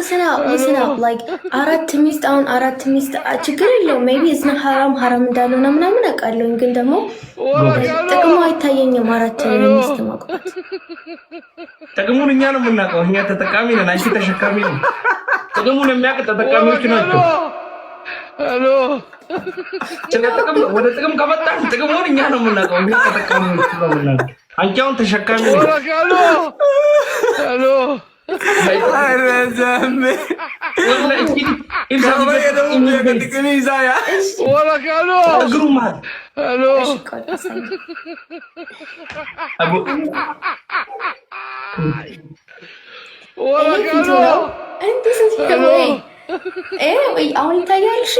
listen up. Like አራት ሚስት አሁን አራት ሚስት ችግር የለውም ሜቢ እዝና ሐራም እንዳልሆነ ምናምን አውቃለሁ ግን ደግሞ ጥቅሙ አይታየኝም አራት ሚስት ማግባት ጥቅሙን እኛ ነው የምናውቀው እኛ ተጠቃሚ ነን አንቺ ተሸካሚ ነን ጥቅሙን የሚያውቅ ተጠቃሚዎች ናቸው ሄሎ ወደ ጥቅም ከመጣን ጥቅሙን እኛ ነው የምናውቀው እኛ ተጠቃሚዎች ነው የምናውቀው አንቺ አሁን ተሸካሚ ነን ሄሎ አይረዘም አሁን ይታያልሽ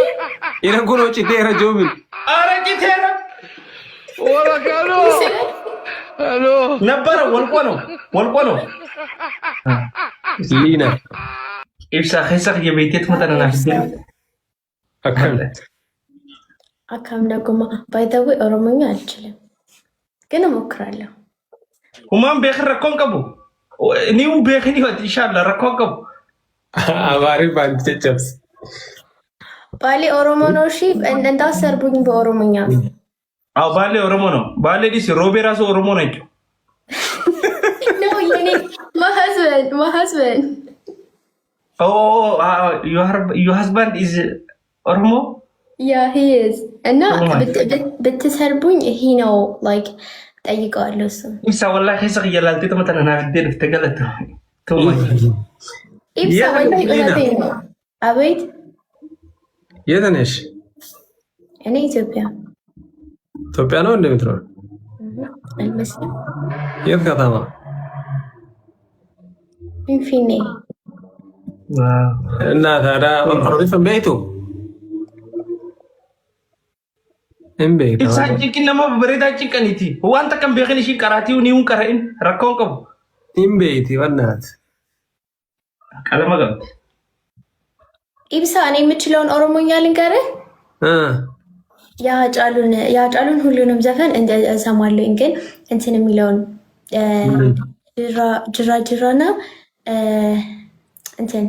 ይረጉኖች ይረጆምን አረቂቴራ ወራካሎ ሄሎ ነበር ወልቆ ነው ሊና ኢብሳ ኸይሰክ የቤቴት መጠነና አካም ደግሞ ባይ ዘ ዌይ ኦሮሞኛ አልችልም ግን እሞክራለሁ ሁማን በኸረ ኮንቀቡ ኒው በኸኒ ወጥ ኢንሻአላህ ረኮንቀቡ አባሪ ባንቸጨብስ ባሌ ኦሮሞ ነው እሺ እንዳሰርቡኝ በኦሮሞኛ አው ባሌ ኦሮሞ ነው ባሌ ዲስ ሮቤራሶ ኦሮሞ ነች No, my husband. Oh, your husband is Oromo? Yeah, he is. And now, but this herbuñ, he know, like, that you got listen. Ibsa, wallahi, khisa yalalti to matana na din ftagalat. Too much. Ibsa, wallahi, wait. የደነሽ እኔ ኢትዮጵያ ነው እንደምትኖር አልመስልም የት ከተማ ፊንፊኔ እና ታዲያ ኦሮሪፍ ቤቱ እምቤት ኢሳጅኪን ነማ በሬዳችን ቀኒቲ ዋንተ ከም በኸንሽ ቀራቲው ኒውን ቀራኢን ረኮንቀቡ እምቤት ወናት ቀለማገብ ኢብሳ እኔ የምችለውን ኦሮሞኛ ልንገርህ ያጫሉን ሁሉንም ዘፈን እሰማለሁ ግን እንትን የሚለውን ጅራና እንትን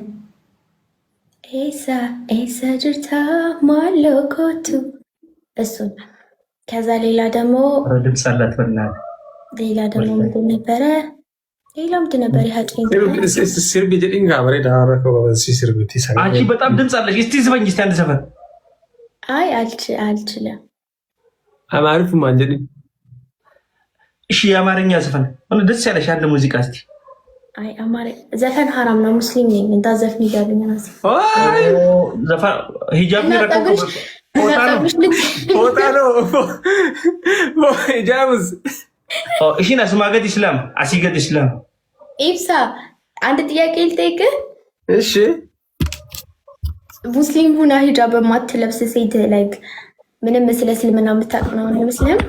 ኤሳ ጅርታ ማለኮቱ እሱን ከዛ ሌላ ደግሞ ድምፅ አላት በእናትህ ሌላ ደግሞ ምንድን ነበረ ሌላ ምንድን ነበር ያጭኝ ሲርቢ ጀዲንጋ በሬዳ አረከው ሲርቢ ትይሳለህ አንቺ በጣም ድምፅ አለሽ እስቲ ዝፈኝ እስቲ አንድ ዘፈን አይ አልችልም አማርፍ ማንጀኒ እሺ የአማርኛ ዘፈን ምን ደስ ያለሽ አንድ ሙዚቃ እስቲ አይ ዘፈን ሐራም ነው ሙስሊም ነኝ እንዳዘፍን ይያሉኝ ናስ አይ ዘፈን ሂጃብ ይረቀቁ ፎታሎ ሂጃብስ እሺ ናስማገድ እስላም አሲገድ እስላም ኢብሳ አንድ ጥያቄ ልጠይቅህ እሺ ሙስሊም ሁና ሂጃብ በማትለብስ ሴት ላይክ ምንም ስለ እስልምና የምታውቅ ነው ሙስሊም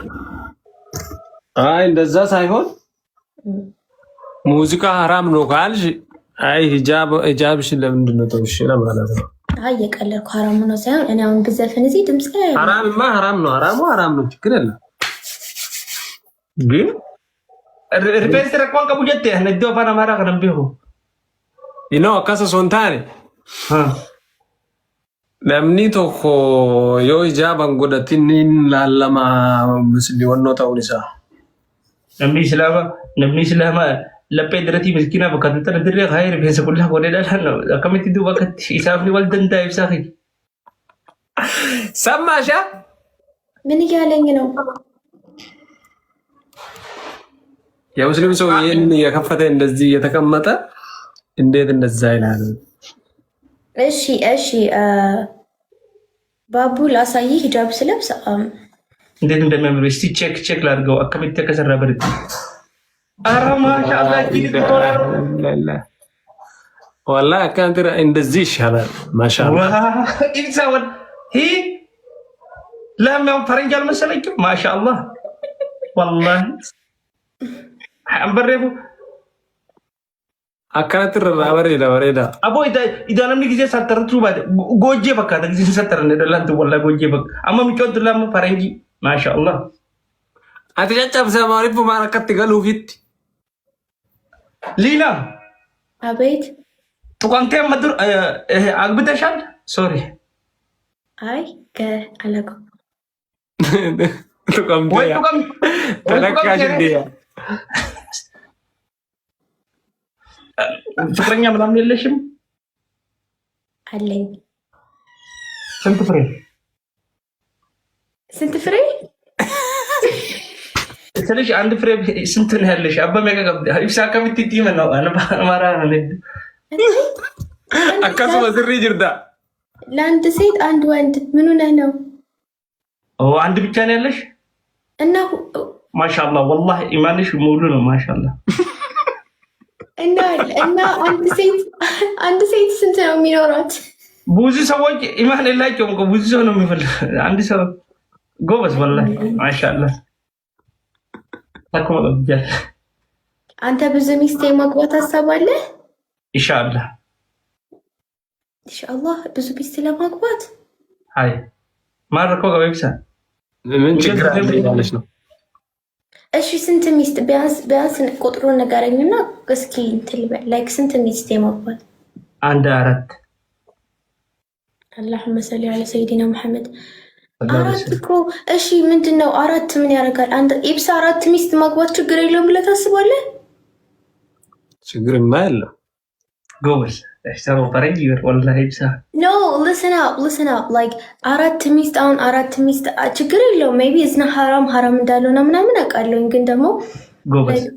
አይ እንደዛ ሳይሆን ሙዚቃ ሐራም ነው ካልሽ አይ ሂጃብሽ ለምንድን ነው ተውሽ ለማለት ነው አይ የቀለድኩ ሐራም ነው ሳይሆን እኔ አሁን ብዘፍን እዚህ ድምጽ ሐራም ነው ችግር የለም ግን ሪፔንስ ረቋን ቀቡጀት ነዶ ባና ማራ ከደምቢሁ ኢኖ አካሰ ሶንታኔ namni tokko yoo ijaaban godhatin lallama misli wannoo ta'uun isaa namni islaama laphee diratii miskiinaa bakka tuttana dirree kaayee rifeensa qullaa godhee dhalaan akkamitti duuba akkatti isaafni wal danda'a ibsaa kee sammaasha ምን እያለኝ ነው የሙስሊም ሰው ይሄን የከፈተ እንደዚህ የተቀመጠ እንዴት እንደዛ ይላል እሺ ባቡ ላሳይ ሂጃብ ስለብስ እንዴት እንደሚያምር እስቲ ቼክ ላድርገው አከሚት ተከሰራ በርት አራማ ሻአላ ዲላ والله كانت እንደዚህ ይሻላል ማሻአላ ኢንሳውን ሂ ለምን ፈረንጅ አልመሰለኝም ማሻአላ والله አንበሬቡ አካትር ባሬዳ አቦ ኢዳ namni ጊዜ ሳተርቱ ባደ ጎጄ በቃ ጊዜ ሳተርነ ደላንት ወላ ጎጄ በቃ አማም ጮት ላም ፈረንጂ ማሻአላ አትጨጨብ ሰማሪፉ ማረከት ገሉ ፊት ሊና አቤት ቱቃንቴ መድር አግብተሻል? ሶሪ አይ አለቀ ቱቃንቴ ወይ ቱቃም ተለካሽ እንዴ ፍቅረኛ ምናምን የለሽም? አለኝ። ስንት ፍሬ? ስለሽ አንድ ፍሬ ስንት ነው ያለሽ? አባም ያቀቀብ ኢብሳ ከሚትቲ ነው ማራ ነው አካሱ ወዝሪ ጅርዳ ለአንድ ሴት አንድ ወንድ ምን ሆነ ነው? አንድ ብቻ ነው ያለሽ? እና ማሻአላህ ወላሂ ኢማንሽ ሙሉ ነው ማሻአላህ። እና አንድ ሴት ስንት ነው የሚኖራት? ብዙ ሰዎች ኢማን የላቸውም እኮ ብዙ ሰው ነው የሚፈልግ። አንድ ሰው ጎበዝ ወላሂ ማሻአላህ። ታኮ ወጥጃል። አንተ ብዙ ሚስት የማግባት ሀሳብ አለ? ኢንሻአላህ ብዙ ሚስት ለማግባት አይ ማረኮ ጋብሳ ምን ችግር አለ ያለሽ ነው? እሺ ስንት ሚስት ቢያንስ ቁጥሩን ንገረኝና እስኪ እንትን ላይክ ስንት ሚስት የማግባት? አንድ አራት። اللهم صل على سيدنا محمد። አራት እኮ እሺ ምንድነው አራት ምን ያደርጋል? አንድ ኢብሳ አራት ሚስት ማግባት ችግር የለውም ብለህ ታስባለህ? ችግርማ የለም ጎበዝ እሽታው ፈረንጅ ወላሂ ኢብሳ ኖ listen up like አራት ሚስት ችግር የለውም ሜቢ እዝና ሐራም እንዳልሆነ ምናምን አውቃለሁ፣ ግን ደግሞ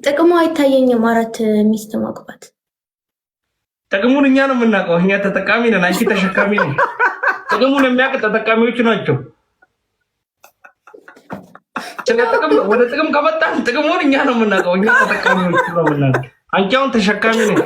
ጥቅሙ አይታየኝም አራት ሚስት ማግባት። ጥቅሙን እኛ ነው የምናውቀው፣ እኛ ተጠቃሚ ነን፣ አንቺ ተሸካሚ ነን። ጥቅሙን የሚያውቅ ተጠቃሚዎች ናቸው። ወደ ጥቅም ከመጣን ጥቅሙን እኛ ነው የምናውቀው፣ እኛ ተጠቃሚዎች ነው የምናውቀው። አንቺ አሁን ተሸካሚ ነን።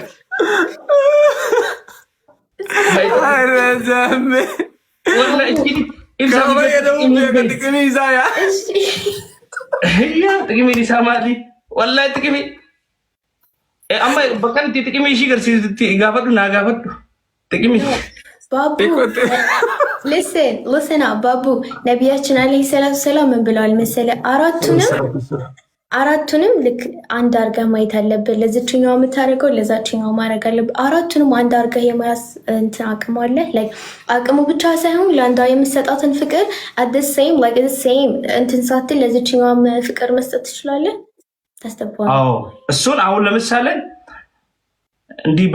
ባቡ ነቢያችን አለይሂ ሰላቱ ሰላም ምን ብለዋል መሰለህ? አራቱንም ልክ አንድ አድርገህ ማየት አለብህ። ለዚችኛው የምታደርገው ለዛችኛው ማድረግ አለብህ። አራቱንም አንድ አድርገህ የመያዝ እንትን አቅሙ አለ። አቅሙ ብቻ ሳይሆን ለአንዷ የምትሰጣትን ፍቅር ሴም እንትን ሳትል ለዚችኛውም ፍቅር መስጠት ትችላለህ። ታስተባዋል። እሱን አሁን ለምሳሌ እንዲህ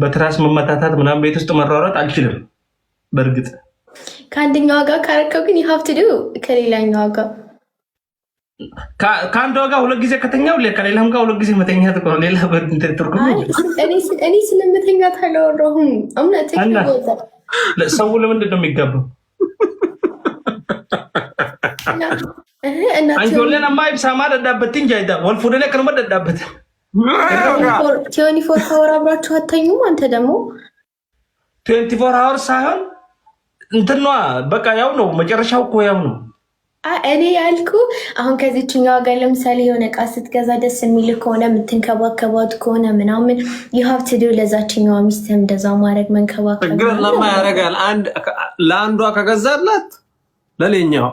በትራስ መመታታት ምናምን ቤት ውስጥ መሯሯጥ አልችልም። በእርግጥ ከአንደኛዋ ጋር ካረከው ግን ሀብት ዱ ከሌላኛዋ ጋር ከአንዷ ጋር ሁለት ጊዜ ከተኛው ከሌላም ጋር ሁለት ጊዜ መተኛት ነው። ሌላ ትርጉም እኔ ስለመተኛት አላወራሁም። ሰው ለምንድን ነው የሚጋባው? አንጆለንማ ኢብሳማ ደዳበት እንጃይዳ ወልፉደለ ከነመ ደዳበት 24 ሀወር አብራችሁ አተኙም። አንተ ደግሞ 24 ሀወር ሳይሆን እንትኗ በቃ ያው ነው፣ መጨረሻው እኮ ያው ነው። እኔ ያልኩ አሁን ከዚችኛዋ ጋር ለምሳሌ የሆነ እቃ ስትገዛ ደስ የሚል ከሆነ የምትንከባከባት ከሆነ ምናምን የሀብት ድ ለዛችኛዋ ሚስትህም እንደዛ ማድረግ መንከባከብ ችግር ለማ ያደርጋል። ለአንዷ ከገዛላት ለሌኛው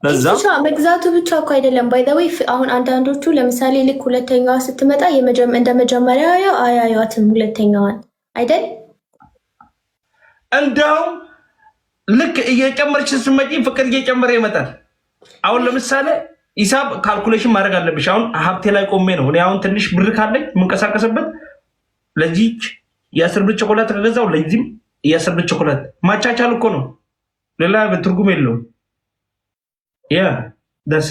ለዛ መግዛቱ ብቻ እኮ አይደለም። ባይ ዘ ወይ አሁን አንዳንዶቹ ለምሳሌ ልክ ሁለተኛዋ ስትመጣ እንደ መጀመሪያ አያዩዋትም ሁለተኛዋን አይደል? እንደውም ልክ እየጨመረች ስትመጪ ፍቅር እየጨመረ ይመጣል። አሁን ለምሳሌ ሂሳብ ካልኩሌሽን ማድረግ አለብሽ። አሁን ሀብቴ ላይ ቆሜ ነው እኔ አሁን ትንሽ ብር ካለኝ የምንቀሳቀስበት ለዚች የ10 ብር ቸኮላት ከገዛው ለዚህም የ10 ብር ቸኮላት ማቻቻል እኮ ነው፣ ሌላ ትርጉም የለውም። ያ ደስ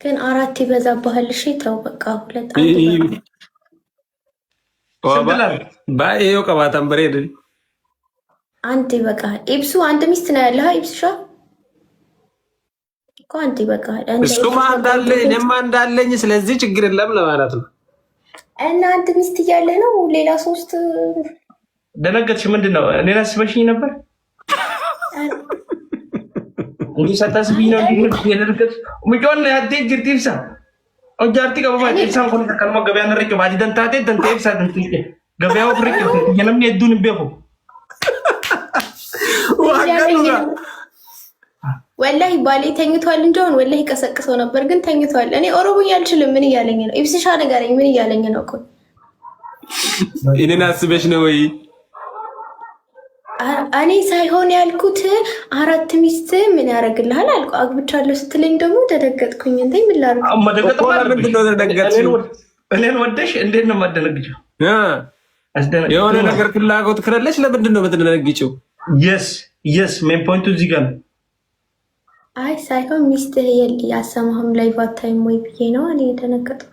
ግን አራት ይበዛብሃል። እሺ ተው በቃ ሁለት ባይዮ ቀባታን በሬድ አንድ ይበቃል። ኢብሱ አንድ ሚስት ነው ያለህ ኢብሱሻ እኮ አንድ ይበቃል። እሱማ እንዳለ እኔማ እንዳለኝ ስለዚህ ችግር የለም ለማለት ነው። እና አንድ ሚስት እያለ ነው ሌላ ሶስት ደነገጥሽ? ምንድን ነው እኔን አስበሽኝ ነበር እንዲህ ሳታስቢኝ ነው እንዲህ የደነገጥሽ? ምጮን ያቴ ጅርቲ ኢብሳ ኦጃርቲ ቀበባ ኢብሳን ኮን ተከልማ ገበያ ነረጭ ባዲ ደንታቴ ደንቴ ኢብሳ ደንቴ ገበያው ፍርቅ የለም የዱን ቤሁ ወላሂ ባሌ ተኝቷል እንጂ አሁን ወላሂ ቀሰቅሰው ነበር፣ ግን ተኝቷል። እኔ ኦሮሞኛ አልችልም። ምን እያለኝ ነው? ኢብስሻ ንገረኝ፣ ምን እያለኝ ነው? እኮ እኔን አስበሽ ነው ወይ? እኔ ሳይሆን ያልኩት 4 ሚስት ምን ያደርግልሃል አልኩ። አግብቻለሁ ስትለኝ ደግሞ ተደገጥኩኝ። እንዴ ምን ላድርግ? ምንድን ነው ተደገጥሽ? እኔን ወደሽ እንዴት ነው የማደነግጨው? የሆነ ነገር ፍላጎት ክረለሽ ለምንድን ነው የምትደነግጪው? የስ ሜን ፖይንቱ እዚህ ጋር ነው። አይ ሳይሆን ሚስትህ ያሰማህም ላይ ባታይም ወይ ብዬ ነው እኔ የተነገጥኩት።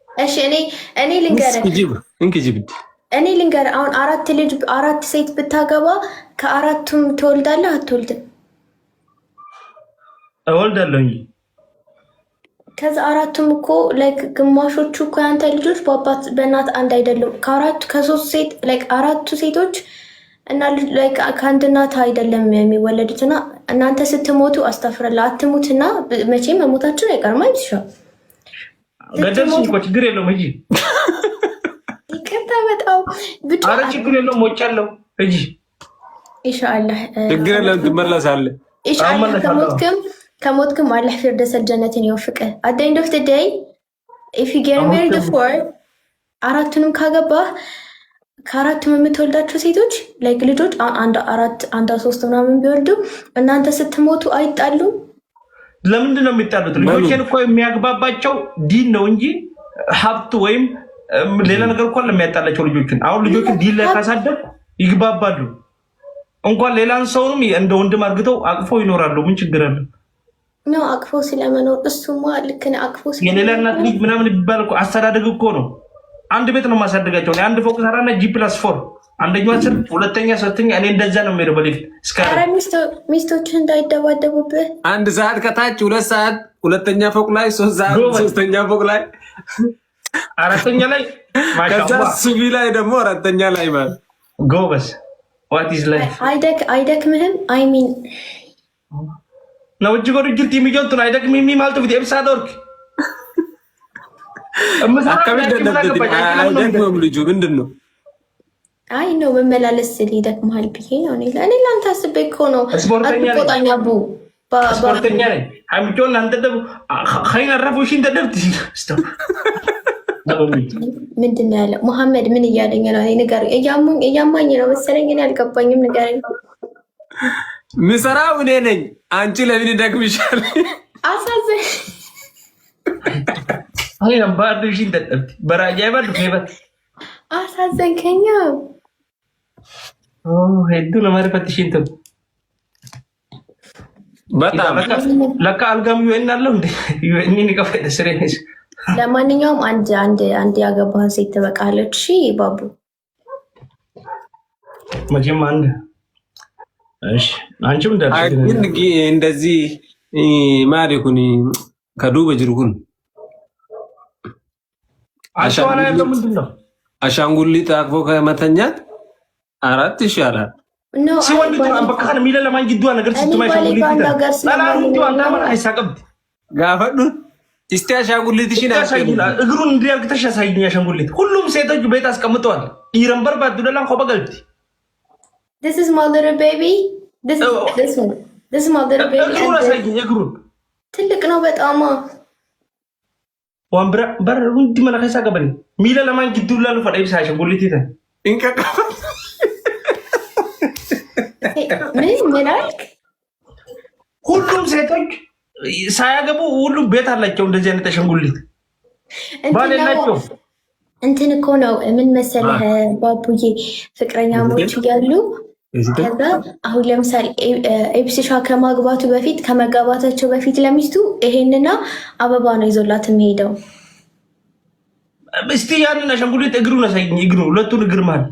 እሺ እኔ ልንገርህ እኔ ልንገርህ አሁን 4 ሴት ብታገባ ከ4ቱም ትወልዳለህ አትወልድም? እወልዳለሁ እንጂ ከዛ 4ቱም እኮ ላይክ ግማሾቹ እኮ ያንተ ልጆች በአባት በእናት አንድ አይደሉም። ከ3 ሴት ላይክ 4ቱ ሴቶች እና ላይክ ከአንድ እናት አይደለም የሚወለዱትና እናንተ ስትሞቱ አስተፍረላ አትሙትና መቼም መሞታችን አይቀርም አይሻል ገደልሽኝ እኮ ችግር የለውም እንጂ ይቅርታ በጣም ብቻ ኧረ ችግር የለውም ሞቻለሁ እንጂ ኢንሻአላህ ችግር የለውም ትመለሳለህ ኢንሻአላህ ከሞትክም አላህ ፊርደውስ ጀነትን ይወፍቅህ። at the end of the day if you get married before 4ቱንም ካገባህ ከ4ቱም የምትወልዳቸው ሴቶች ላይክ ልጆች አንድ 3 ምናምን ቢወልዱ እናንተ ስትሞቱ አይጣሉም። ለምንድን ነው የሚጣሉት? ልጆችን እኮ የሚያግባባቸው ዲን ነው እንጂ ሀብት ወይም ሌላ ነገር እኮ ለሚያጣላቸው ልጆችን። አሁን ልጆችን ዲን ላይ ካሳደግ ይግባባሉ። እንኳን ሌላን ሰውንም እንደ ወንድም አርግተው አቅፎ ይኖራሉ። ምን ችግር አለ? ነው አቅፎ ስለመኖር እሱማ ልክ ነው። አቅፎ የሌላ እናት ልጅ ምናምን ይባል እኮ አስተዳደግ እኮ ነው። አንድ ቤት ነው ማሳደጋቸው። አንድ ፎቅ ሰራና G+4 አንደኛው ስር ሁለተኛ ሶስተኛ እኔ እንደዛ ነው የሚሄደው በሊፍት እስከ ሚስቶች እንዳይደባደቡብህ 1 ሰዓት ከታች 2 ሰዓት ሁለተኛ ፎቅ ላይ 3 ሰዓት ሶስተኛ ፎቅ ላይ 4ኛ ላይ ከዛ ሱቢ ላይ ደግሞ 4ኛ ላይ ማለት ጎበስ what is life አይደክምህም? አይ ሚን ነው እጅ ጎድ ጅልቲ ሚጆንቱ አይደክም ማለት ነው ኤፕሳዶርክ አይደክምም ልጁ ምንድን ነው? አይ ነው መመላለስ ሊደክምሃል ብዬ ነው። እኔ ለአንተ አስቤ እኮ ነው። አትቆጣኝ አቡ ስፖርተኛ ነኝ። አምጮን አንተ ደግሞ ኸይን አረፉሽ እንደደብት ምንድን ነው ያለው? መሐመድ ምን እያለኝ ነው? ንገረኝ። እያማኝ ነው መሰለኝ። እኔ አልገባኝም። ንገረኝ። ምሰራው እኔ ነኝ። አንቺ ለምን ይደክምሻል? አሳዘኝ አይ አምባዱሽ እንደደብት በራጃ ይባል ፈይበት አሳዘንከኛ። ሄዱ ለማርፈትሽ እንት በጣም ለካ አልጋም ዩኤን አለው እንዴ? ዩኤን ንቀፈደ ስሬንስ ለማንኛውም አንድ ያገባህ ሴት ትበቃለች። እሺ ባቡ መቼም አንድ እሺ አንቺም እንደዚህ ማሪኩኒ ከዱበ ጅርኩን አሻዋላ ያለው ምንድን ነው? አሻንጉሊት አቅፎ ከመተኛት 4 ይሻላል። ሲወልድ አንበካን ሚለ ለማን ጅዱ ነገር ስትማይ አሻንጉሊት ለላንቱ አንዳማ አይሳቀብት ጋፈዱ እስቲ አሻንጉሊትሽን እግሩን እንዲያርግተሽ ያሳይኝ። አሻንጉሊት ሁሉም ሴቶች ቤት አስቀምጠዋል። ይረምበር ባዱላን ኮበገልት this is my little baby this is my little baby እግሩን አሳይኝ። እግሩን ትልቅ ነው በጣም ወንብራ በር እንዲ መላከ ሳቀበኝ ሚለ ለማን ጅዱ ላሉ ፈዳይ ሳይሽ ጉልቲተ እንቀቀ ምን አልክ? ሁሉም ሴቶች ሳያገቡ ሁሉም ቤት አላቸው እንደዚህ አይነት አሻንጉሊት ባለናቸው። እንትን እኮ ነው ምን መሰለህ ባቡዬ፣ ፍቅረኛሞች እያሉ ከዛ አሁን ለምሳሌ ኤፕሲሻ ከመጋባታቸው በፊት ለሚስቱ ይሄንና አበባ ነው ይዞላት የሚሄደው። እስቲ ያንን አሻንጉሊት እግሩን አሳይኝ። እግሩ ሁለቱን እግር ማለት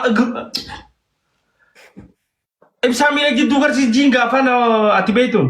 እግሩ ኢብሳሚ ለጅዱ ገርሲ ጂንጋ አፋን አትቤቱን